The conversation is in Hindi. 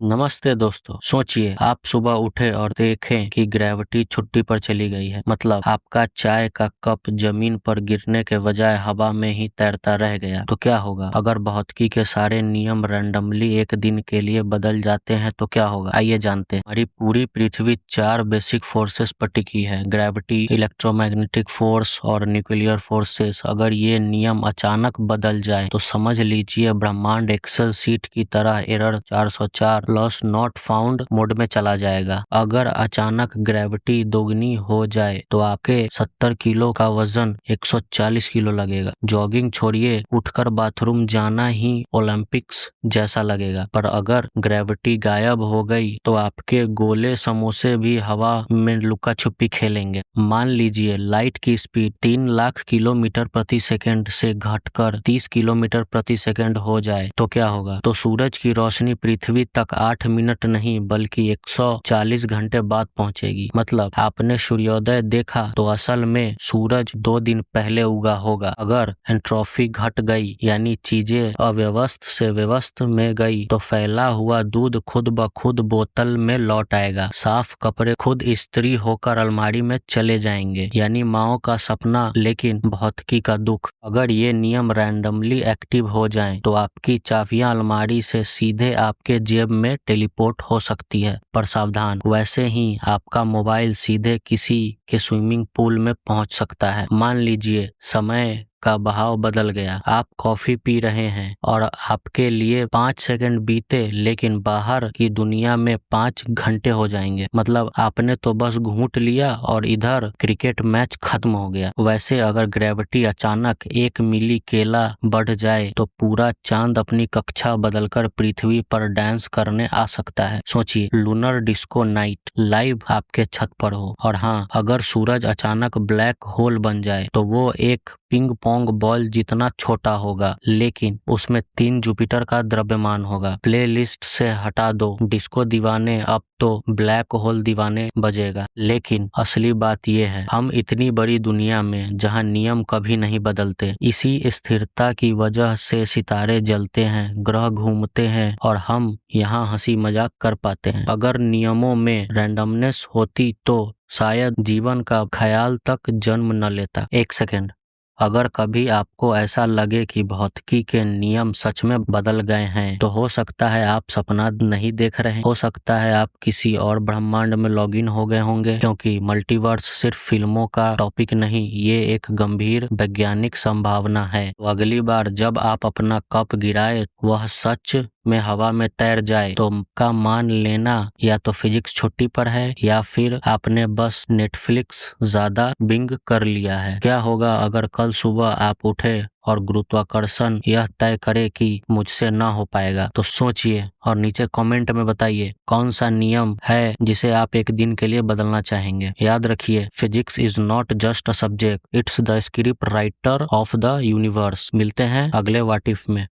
नमस्ते दोस्तों। सोचिए आप सुबह उठे और देखें कि ग्रेविटी छुट्टी पर चली गई है। मतलब आपका चाय का कप जमीन पर गिरने के बजाय हवा में ही तैरता रह गया। तो क्या होगा? अगर भौतिकी के सारे नियम रैंडमली एक दिन के लिए बदल जाते हैं तो क्या होगा? आइए जानते हैं। हमारी पूरी पृथ्वी 4 बेसिक फोर्सेस पर टिकी है: ग्रेविटी, इलेक्ट्रोमैग्नेटिक फोर्स और न्यूक्लियर फोर्सेस। अगर ये नियम अचानक बदल जाए तो समझ लीजिए ब्रह्मांड एक्सेल सीट की तरह error 404 loss not found mode में चला जाएगा। अगर अचानक ग्रेविटी दोगुनी हो जाए तो आपके 70 किलो का वजन 140 किलो लगेगा। जॉगिंग छोड़िए, उठकर बाथरूम जाना ही ओलंपिक्स जैसा लगेगा। पर अगर ग्रेविटी गायब हो गई तो आपके गोले समोसे भी हवा में लुका छुपी खेलेंगे। मान लीजिए लाइट की स्पीड 3 लाख किलोमीटर प्रति सेकंड से घटकर 30 किलोमीटर प्रति सेकंड हो जाए तो क्या होगा? तो सूरज की रोशनी पृथ्वी तक 8 मिनट नहीं बल्कि 140 घंटे बाद पहुंचेगी। मतलब आपने सूर्योदय देखा तो असल में सूरज 2 दिन पहले उगा होगा। अगर एंट्रोपी घट गई यानी चीजें अव्यवस्थ से व्यवस्थ में गई तो फैला हुआ दूध खुद ब खुद बोतल में लौट आएगा। साफ कपड़े खुद इस्त्री होकर अलमारी में चले जाएंगे। यानी माओ का सपना लेकिन भौतिकी का दुख। अगर ये नियम रैंडमली एक्टिव हो जाएं तो आपकी चाबियां अलमारी से सीधे आपके जेब में टेलीपोर्ट हो सकती है। पर सावधान, वैसे ही आपका मोबाइल सीधे किसी के स्विमिंग पूल में पहुंच सकता है। मान लीजिए समय का बहाव बदल गया। आप कॉफी पी रहे हैं और आपके लिए 5 सेकंड बीते लेकिन बाहर की दुनिया में 5 घंटे हो जाएंगे। मतलब आपने तो बस घूंट लिया और इधर क्रिकेट मैच खत्म हो गया। वैसे अगर ग्रेविटी अचानक 1 मिली केला बढ़ जाए तो पूरा चांद अपनी कक्षा बदलकर पृथ्वी पर डांस करने आ सकता है। सोचिए, लूनर डिस्को नाइट लाइव आपके छत पर हो। और हाँ, अगर सूरज अचानक ब्लैक होल बन जाए तो वो एक पिंग पोंग बॉल जितना छोटा होगा लेकिन उसमें 3 जुपिटर का द्रव्यमान होगा। प्लेलिस्ट से हटा दो डिस्को दीवाने, अब तो ब्लैक होल दीवाने बजेगा। लेकिन असली बात यह है, हम इतनी बड़ी दुनिया में जहां नियम कभी नहीं बदलते, इसी स्थिरता की वजह से सितारे जलते हैं, ग्रह घूमते हैं और हम यहाँ हंसी मजाक कर पाते हैं। अगर नियमों में रैंडमनेस होती तो शायद जीवन का ख्याल तक जन्म न लेता। एक सेकेंड, अगर कभी आपको ऐसा लगे कि भौतिकी के नियम सच में बदल गए हैं तो हो सकता है आप सपना नहीं देख रहे। हो सकता है आप किसी और ब्रह्मांड में लॉगिन हो गए होंगे, क्योंकि मल्टीवर्स सिर्फ फिल्मों का टॉपिक नहीं, ये एक गंभीर वैज्ञानिक संभावना है। तो अगली बार जब आप अपना कप गिराए वह सच में हवा में तैर जाए तो का मान लेना या तो फिजिक्स छुट्टी पर है या फिर आपने बस नेटफ्लिक्स ज्यादा बिंग कर लिया है। क्या होगा अगर कल सुबह आप उठे और गुरुत्वाकर्षण यह तय करे कि मुझसे ना हो पाएगा? तो सोचिए और नीचे कमेंट में बताइए कौन सा नियम है जिसे आप एक दिन के लिए बदलना चाहेंगे। याद रखिए, physics is not just a subject, it's the script writer of the universe. मिलते हैं अगले व्हाट इफ में।